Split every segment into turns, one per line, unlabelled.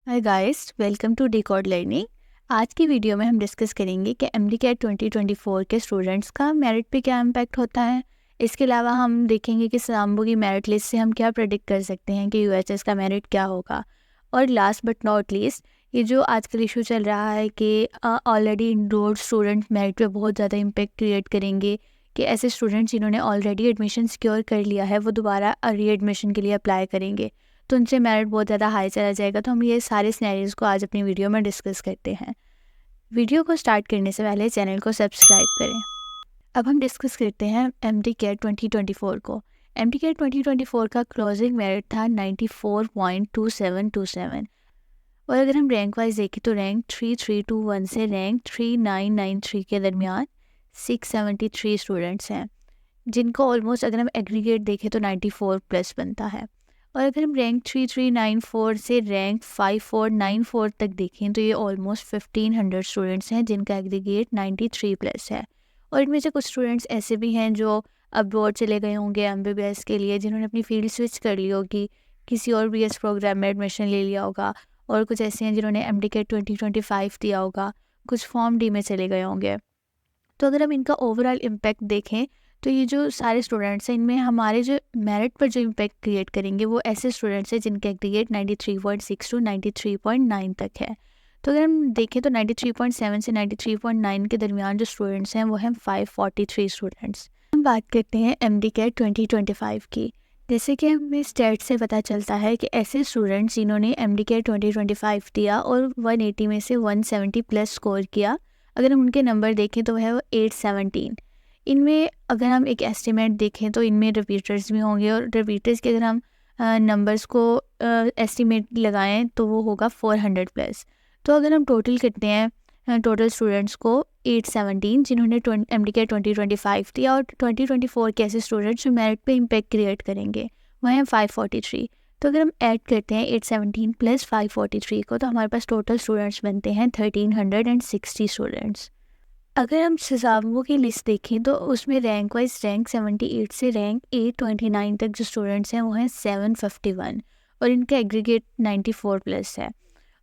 Hi guys, welcome to Decode Learning. आज की video में हम डिस्कस करेंगे कि एमडीकैट 2024 के स्टूडेंट्स का मेरिट पे क्या इम्पैक्ट होता है। इसके अलावा हम देखेंगे कि साम्बो की मेरिट लिस्ट से हम क्या प्रेडिक्ट कर सकते हैं कि यूएचएस का मेरिट क्या होगा। और लास्ट बट नॉट लीस्ट, ये जो आजकल इशू चल रहा है कि ऑलरेडी इनरोल्ड स्टूडेंट मेरिट पे बहुत ज़्यादा इम्पैक्ट क्रिएट करेंगे, कि ऐसे स्टूडेंट्स जिन्होंने ऑलरेडी एडमिशन सिक्योर कर लिया है वो दोबारा री एडमिशन के लिए अप्लाई करेंगे, तो उनसे मेरिट बहुत ज़्यादा हाई चला जाएगा। तो हम ये सारे सिनेरियोज़ को आज अपनी वीडियो में डिस्कस करते हैं। वीडियो को स्टार्ट करने से पहले चैनल को सब्सक्राइब करें। अब हम डिस्कस करते हैं एमडीकैट 2024 को। एमडीकैट 2024 का क्लोजिंग मेरिट था 94.2727। और अगर हम रैंक वाइज देखें तो रैंक 3321 से रैंक 3993 के दरमियान 673 स्टूडेंट्स हैं, जिनको ऑलमोस्ट अगर हम एग्रीगेट देखें तो 94 प्लस बनता है। और अगर हम रैंक 3394 से रैंक 5494 तक देखें तो ये ऑलमोस्ट 1500 स्टूडेंट्स हैं, जिनका एग्रीगेट 93 प्लस है। और इनमें से कुछ स्टूडेंट्स ऐसे भी हैं जो अब्रॉड चले गए होंगे एमबीबीएस के लिए, जिन्होंने अपनी फील्ड स्विच कर ली होगी, किसी और बीएस प्रोग्राम में एडमिशन ले लिया होगा। और कुछ ऐसे हैं जिन्होंने एमडीकैट 2025 दिया होगा, कुछ फॉर्म डी में चले गए होंगे। तो अगर हम इनका ओवरऑल इम्पैक्ट देखें तो ये जो सारे स्टूडेंट्स हैं, इनमें हमारे जो मेरिट पर जो इम्पैक्ट क्रिएट करेंगे वो ऐसे स्टूडेंट्स हैं जिनके एग्रीगेट 93.6 टू 93.9 तक है। तो अगर हम देखें तो 93.7 से 93.9 के दरमियान जो स्टूडेंट्स हैं वो हैं 543 स्टूडेंट्स। हम बात करते हैं एमडीकैट 2025 की। जैसे कि हमें स्टेट से पता चलता है कि ऐसे स्टूडेंट्स जिन्होंने एमडीकैट 2025 दिया और 180 में से 170 प्लस स्कोर किया, अगर हम उनके नंबर देखें तो वह है 817। इनमें अगर हम एक एस्टिमेट देखें तो इनमें रिपीटर्स भी होंगे, और रिपीटर्स के अगर हम नंबर्स को एस्टिमेट लगाएं तो वो होगा 400 प्लस। तो अगर हम टोटल करते हैं टोटल स्टूडेंट्स को 817 जिन्होंने एमडीकैट 2025 दिया, और 2024 के ऐसे स्टूडेंट्स जो मेरिट पे इम्पैक्ट क्रिएट करेंगे वह हैं 543। तो अगर हम ऐड करते हैं 817 प्लस 543 को तो हमारे पास टोटल स्टूडेंट्स बनते हैं 1360 स्टूडेंट्स। अगर हम सिसामो की लिस्ट देखें तो उसमें रैंक वाइज रैंक 78 से रैंक 829 तक जो स्टूडेंट्स हैं वो हैं 751, और इनका एग्रीगेट 94 प्लस है।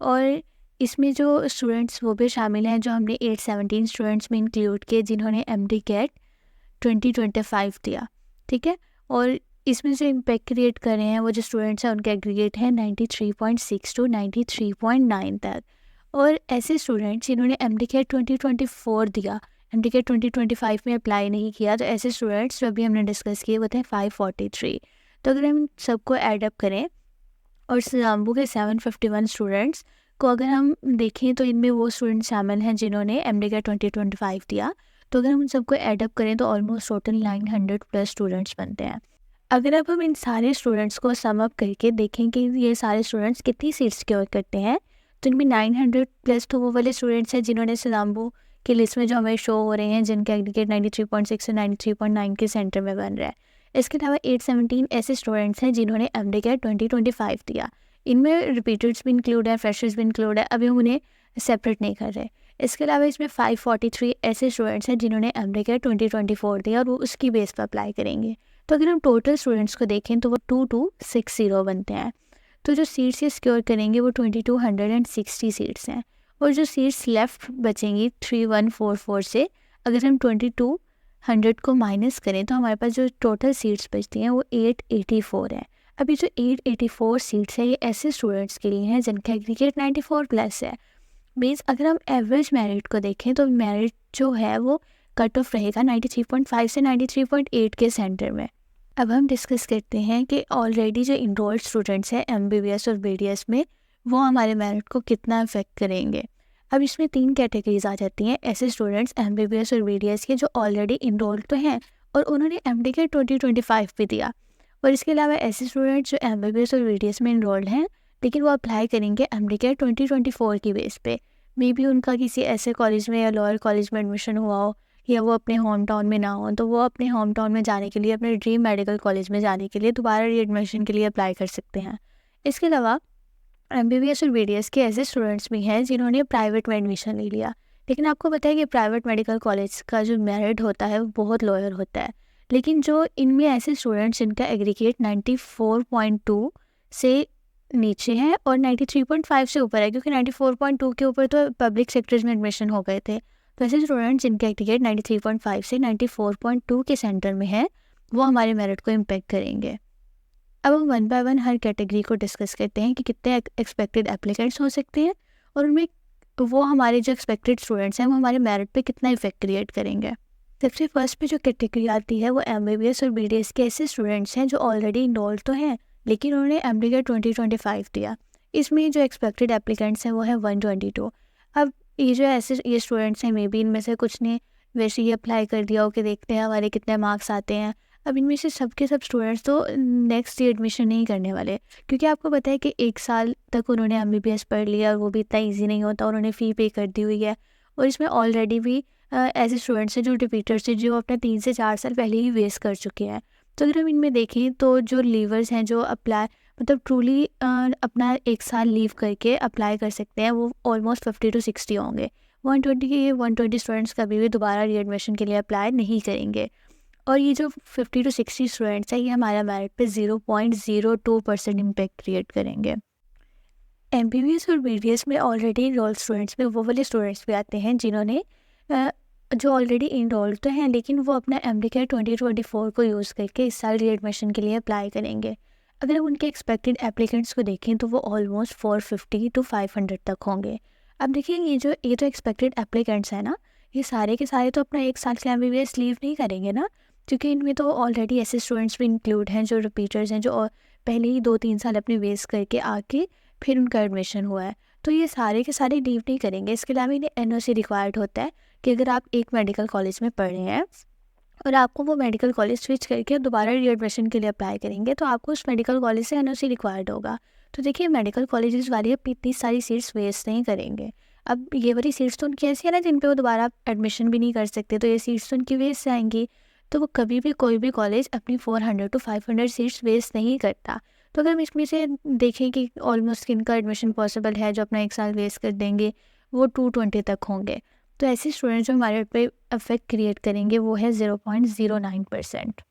और इसमें जो स्टूडेंट्स वो भी शामिल हैं जो हमने 817 स्टूडेंट्स में इंक्लूड किए जिन्होंने एमडीकैट 2025 दिया, ठीक है। और इसमें जो इम्पैक्ट क्रिएट कर रहे हैं वो जो स्टूडेंट्स हैं उनका एग्रीगेट है 93.6 टू 93.9 तक। और ऐसे स्टूडेंट्स जिन्होंने एमडीकैट 2024 दिया, एमडीकैट 2025 में अप्लाई नहीं किया, तो ऐसे स्टूडेंट्स जो अभी हमने डिस्कस किए वो थे 543। तो अगर हम सबको ऐड अप करें और सिजाम्बू के 751 स्टूडेंट्स को अगर हम देखें तो इनमें वो स्टूडेंट्स शामिल हैं जिन्होंने एमडीकैट 2025 दिया। तो अगर हम उन सबको ऐड अप करें तो ऑलमोस्ट टोटल 900 प्लस स्टूडेंट्स बनते हैं। अगर अब हम इन सारे स्टूडेंट्स को सम अप करके देखें कि ये सारे स्टूडेंट्स कितनी सीट्स सिक्योर करते हैं, तो इनमें 900 प्लस तो वो वाले स्टूडेंट्स हैं जिन्होंने सिजाम्बू की लिस्ट में जो हमें शो हो रहे हैं, जिनका एग्रीगेट 93.6 से 93.9 के सेंटर में बन रहा है। इसके अलावा 817 ऐसे स्टूडेंट्स हैं जिन्होंने एमडीकैट 2025 दिया। इनमें रिपीटर्स भी इंक्लूड है, फ्रेशर्स भी इंक्लूड है, अभी हम उन्हें सेपरेट नहीं कर रहे। इसके अलावा इसमें 543 ऐसे स्टूडेंट्स हैं जिन्होंने एमडीकैट 2024 दिया और वो उसकी बेस पर अप्लाई करेंगे। तो अगर हम टोटल स्टूडेंट्स को देखें तो वो 2260 बनते हैं। तो जो सीट्स ये सिक्योर करेंगे वो 2260 सीट्स हैं। और जो सीट्स लेफ़्ट बचेंगी 3144 से, अगर हम 2200 को माइनस करें तो हमारे पास जो टोटल सीट्स बचती हैं वो 884 है। अभी जो 884 सीट्स है ये ऐसे स्टूडेंट्स के लिए हैं जिनका एग्रीगेट 94 प्लस है। मीन्स अगर हम एवरेज मेरिट को देखें तो मेरिट जो है वो कट ऑफ रहेगा 93.5 से 93.8 के सेंटर में। अब हम डिस्कस करते हैं कि ऑलरेडी जो इनरोल्ड स्टूडेंट्स हैं एमबीबीएस और बीडीएस में, वो हमारे मेरिट को कितना इफेक्ट करेंगे। अब इसमें 3 कैटेगरीज आ जाती हैं। ऐसे स्टूडेंट्स एमबीबीएस और बीडीएस के जो ऑलरेडी इनरोल्ड तो हैं और उन्होंने एमडीकैट 2025 भी दिया, और इसके अलावा ऐसे स्टूडेंट्स जो एमबीबीएस और बीडीएस में इनरोल्ड हैं लेकिन वो अप्लाई करेंगे एमडीकैट 2024 की बेस पे। मे बी उनका किसी ऐसे कॉलेज में या लोअर कॉलेज में एडमिशन हुआ हो, या वो अपने होम टाउन में ना हो, तो वो अपने होम टाउन में जाने के लिए, अपने ड्रीम मेडिकल कॉलेज में जाने के लिए दोबारा रीएडमिशन के लिए अप्लाई कर सकते हैं। इसके अलावा एमबीबीएस और बीडीएस के ऐसे स्टूडेंट्स भी हैं जिन्होंने प्राइवेट में एडमिशन ले लिया, लेकिन आपको पता है कि प्राइवेट मेडिकल कॉलेज का जो मेरिट होता है वो बहुत लोअर होता है। लेकिन जो इनमें ऐसे स्टूडेंट्स जिनका एग्रीगेट 94.2 से नीचे है और 93.5 से ऊपर है, क्योंकि 94.2 के ऊपर तो पब्लिक सेक्टर्स में एडमिशन हो गए थे। तो ऐसे स्टूडेंट्स जिनके एग्रीगेट 93.5 से 94.2 के सेंटर में है, वो हमारे मेरिट को इम्पेक्ट करेंगे। अब हम one by one her category को डिस्कस करते हैं कि कितने एक्सपेक्टेड एप्लीकेंट्स हो सकते हैं और उनमें वो हमारे जो एक्सपेक्टेड स्टूडेंट्स हैं वो हमारे मेरिट पे कितना इफेक्ट क्रिएट करेंगे। सबसे फर्स्ट पे जो कैटेगरी आती है वो MBBS और BDS के ऐसे स्टूडेंट्स हैं जो ऑलरेडी इनरोल्ड तो हैं, लेकिन उन्होंने एमबीए 2025 दिया। इसमें जो एक्सपेक्टेड एप्लीकेंट्स हैं वो है 122। अब ये स्टूडेंट्स हैं, मे बी इनमें से कुछ ने वैसे ही अप्लाई कर दिया हो कि देखते हैं हमारे कितने मार्क्स आते हैं। अब इनमें से सबके सब स्टूडेंट्स तो नेक्स्ट ईयर एडमिशन नहीं करने वाले, क्योंकि आपको पता है कि 1 साल तक उन्होंने MBBS पढ़ लिया और वो भी इतना ईजी नहीं होता, उन्होंने फ़ी पे कर दी हुई है। और इसमें ऑलरेडी भी ऐसे स्टूडेंट्स हैं जो रिपीटर्स हैं, जो अपने 3 से 4 साल पहले ही वेस्ट कर चुके हैं। तो अगर हम इनमें देखें तो जो लीवर्स हैं, जो अप्लाई मतलब ट्रूली अपना 1 साल लीव करके अप्लाई कर सकते हैं, वो ऑलमोस्ट 50 to 60 होंगे। 120 स्टूडेंट्स कभी भी दोबारा रीएडमिशन के लिए अप्लाई नहीं करेंगे। और ये जो 50 to 60 स्टूडेंट्स हैं, ये हमारा मेरिट पे 0.02% इम्पेक्ट क्रिएट करेंगे। MBBS और BDS में ऑलरेडी इनरोल्ड स्टूडेंट्स में वो वाले स्टूडेंट्स भी आते हैं जिन्होंने जो ऑलरेडी इनरोल्ड तो हैं, लेकिन वो अपना MBCare 2024 को यूज़ करके इस साल रीएडमिशन के लिए अप्लाई करेंगे। अगर हम उनके एक्सपेक्टेड एप्लीकेंट्स को देखें तो वो ऑलमोस्ट 450 to 500 तक होंगे। अब देखिए, ये जो एक्सपेक्टेड एप्लीकेंट्स हैं ना, ये सारे के सारे तो अपना 1 साल के MBBS लीव नहीं करेंगे ना, क्योंकि इनमें तो ऑलरेडी ऐसे स्टूडेंट्स भी इंक्लूड हैं जो रिपीटर्स हैं, जो पहले ही 2-3 साल अपने वेस्ट करके आके फिर उनका एडमिशन हुआ है। तो ये सारे के सारे लीव नहीं करेंगे। इसके अलावा इन्हें NOC रिक्वायर्ड होता है कि अगर आप एक मेडिकल कॉलेज में पढ़ रहे हैं और आपको वो मेडिकल कॉलेज स्विच करके दोबारा रीएडमिशन के लिए अप्लाई करेंगे, तो आपको उस मेडिकल कॉलेज से NOC रिक्वायर्ड होगा। तो देखिए, मेडिकल कॉलेजेस वाले इतनी सारी सीट्स वेस्ट नहीं करेंगे। अब ये वाली सीट्स तो उनकी ऐसी है ना जिन पे वो दोबारा एडमिशन भी नहीं कर सकते, तो ये सीट्स तो उनकी वेस्ट जाएंगी। तो वो कभी भी कोई भी कॉलेज अपनी 400 to 500 सीट्स वेस्ट नहीं करता। तो अगर हम इसमें से देखें कि ऑलमोस्ट किनका एडमिशन पॉसिबल है जो अपना 1 साल वेस्ट कर देंगे, वो 220 तक होंगे। तो ऐसे स्टूडेंट्स जो हमारे पे अफेक्ट क्रिएट करेंगे वो है 0.09%।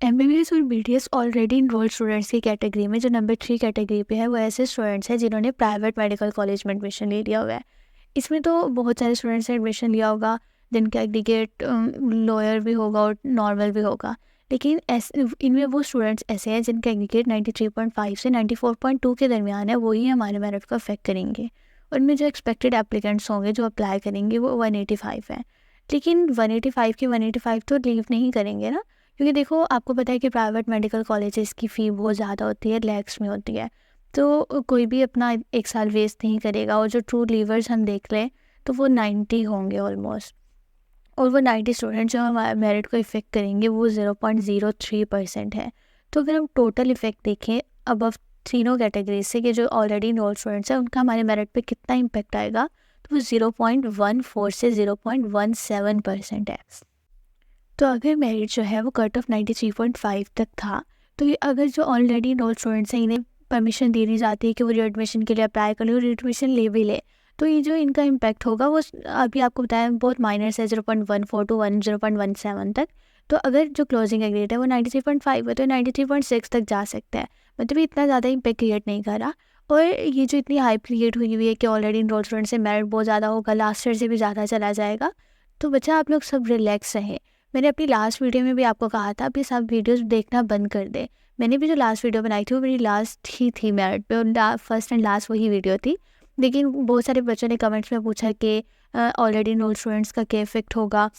MBBS और BDS ऑलरेडी इनरोल्ड स्टूडेंट्स की कैटेगरी में जो नंबर 3 कैटेगरी पे है, वो ऐसे स्टूडेंट्स हैं जिन्होंने प्राइवेट मेडिकल कॉलेज में एडमिशन ले लिया हुआ है। इसमें तो बहुत सारे स्टूडेंट्स ने एडमिशन लिया होगा जिनका एग्रीगेट लोअर भी होगा और नॉर्मल भी होगा, लेकिन इनमें वो स्टूडेंट्स ऐसे हैं जिनका एग्रीगेट 93.5 से 94.2 के दरमियान है, वही हमारे मेरिट को अफेक्ट करेंगे। उनमें जो एक्सपेक्टेड एप्लीकेंट्स होंगे जो अप्लाई करेंगे वो 185 है, लेकिन 185 के 185 तो लीव नहीं करेंगे ना, क्योंकि देखो आपको पता है कि प्राइवेट मेडिकल कॉलेजेस की फ़ी बहुत ज़्यादा होती है, लैक्स में होती है। तो कोई भी अपना 1 साल वेस्ट नहीं करेगा। और जो ट्रू लीवर्स हम देख लें तो वो 90 होंगे ऑलमोस्ट, और वो 90 स्टूडेंट जो हमारे मेरिट को इफ़ेक्ट करेंगे वो 0.03% है। तो अगर हम टोटल इफ़ेक्ट देखें अबव तीनों कैटेगरी से कि जो ऑलरेडी इनरोल्ड स्टूडेंट्स हैं उनका हमारे मेरिट पे कितना इम्पैक्ट आएगा, तो वो 0.14 से 0.17% है। तो अगर मेरिट जो है वो कट ऑफ 93.5 तक था, तो ये अगर जो ऑलरेडी इनरोल्ड स्टूडेंट्स हैं इन्हें परमिशन दे दी जाती है कि वो रीएडमिशन के लिए अप्लाई कर ले और रीएडमिशन ले भी ले, तो ये जो इनका इम्पैक्ट होगा वो अभी आपको बताया बहुत माइनर है, 0.14 to 0.17 तक। तो अगर जो क्लोजिंग एग्रीगेट है वो 93.5 है तो 93.6 तक जा सकता है, मतलब इतना ज़्यादा इम्पैक्ट क्रिएट नहीं कर रहा। और ये जो इतनी हाइप क्रिएट हुई हुई है कि ऑलरेडी इनरोल्ड स्टूडेंट से मेरिट बहुत ज़्यादा होगा, लास्ट ईयर से भी ज़्यादा चला जाएगा, तो बच्चा आप लोग सब रिलैक्स रहें। मैंने अपनी लास्ट वीडियो में भी आपको कहा था आप ये सब वीडियोस देखना बंद कर दे। मैंने भी जो लास्ट वीडियो बनाई थी वो मेरी लास्ट ही थी मेरिट पे, और फर्स्ट एंड लास्ट वही वीडियो थी। लेकिन बहुत सारे बच्चों ने कमेंट्स में पूछा कि ऑलरेडी इनरोल्ड स्टूडेंट्स का क्या इफेक्ट होगा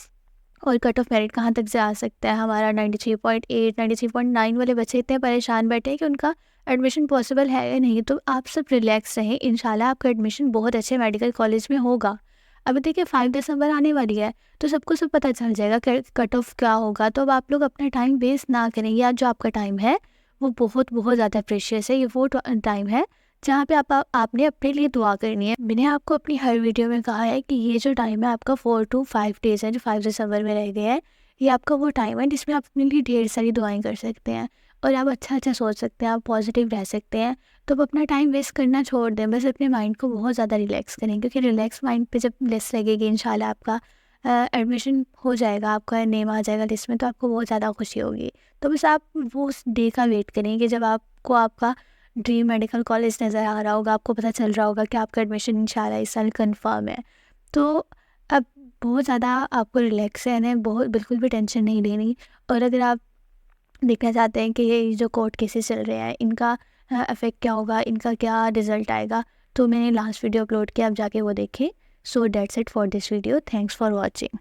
और कट ऑफ मेरिट कहाँ तक जा सकता है हमारा। 93.8 93.9 वाले बच्चे इतने परेशान बैठे हैं कि उनका एडमिशन पॉसिबल है या नहीं। तो आप सब रिलैक्स रहें, इंशाल्लाह आपका एडमिशन बहुत अच्छे मेडिकल कॉलेज में होगा। अभी देखिए 5 दिसंबर आने वाली है, तो सबको सब पता चल जाएगा कट ऑफ क्या होगा। तो अब आप लोग अपना टाइम वेस्ट ना करें, या जो आपका टाइम है वो बहुत बहुत ज़्यादा प्रेशियस है। ये वो टाइम है जहाँ पे आपने अपने लिए दुआ करनी है। मैंने आपको अपनी हर वीडियो में कहा है कि ये जो टाइम है आपका 4 to 5 डेज़ है जो 5 दिसंबर में रह गए हैं, ये आपका वो टाइम है जिसमें आप अपने लिए ढेर सारी दुआएं कर सकते हैं और आप अच्छा सोच सकते हैं, आप पॉजिटिव रह सकते हैं। तो आप अपना टाइम वेस्ट करना छोड़ दें, बस अपने माइंड को बहुत ज़्यादा रिलैक्स करें, क्योंकि रिलैक्स माइंड पे जब लिस्ट लगेगी इंशाल्लाह आपका एडमिशन हो जाएगा, आपका नेम आ जाएगा लिस्ट में, तो आपको बहुत ज़्यादा खुशी होगी। तो बस आप वो उस डे का वेट करें कि जब आपको आपका ड्रीम मेडिकल कॉलेज नज़र आ रहा होगा, आपको पता चल रहा होगा कि आपका एडमिशन इंशाल्लाह इस साल कंफर्म है। तो अब बहुत ज़्यादा आपको रिलैक्स रहना है, बहुत बिल्कुल भी टेंशन नहीं लेनी। और अगर आप देखना चाहते हैं कि ये जो कोर्ट केसेस चल रहे हैं इनका इफ़ेक्ट क्या होगा, इनका क्या रिज़ल्ट आएगा, तो मैंने लास्ट वीडियो अपलोड किया, आप जाके वो देखें। So that's it for this video, thanks for watching.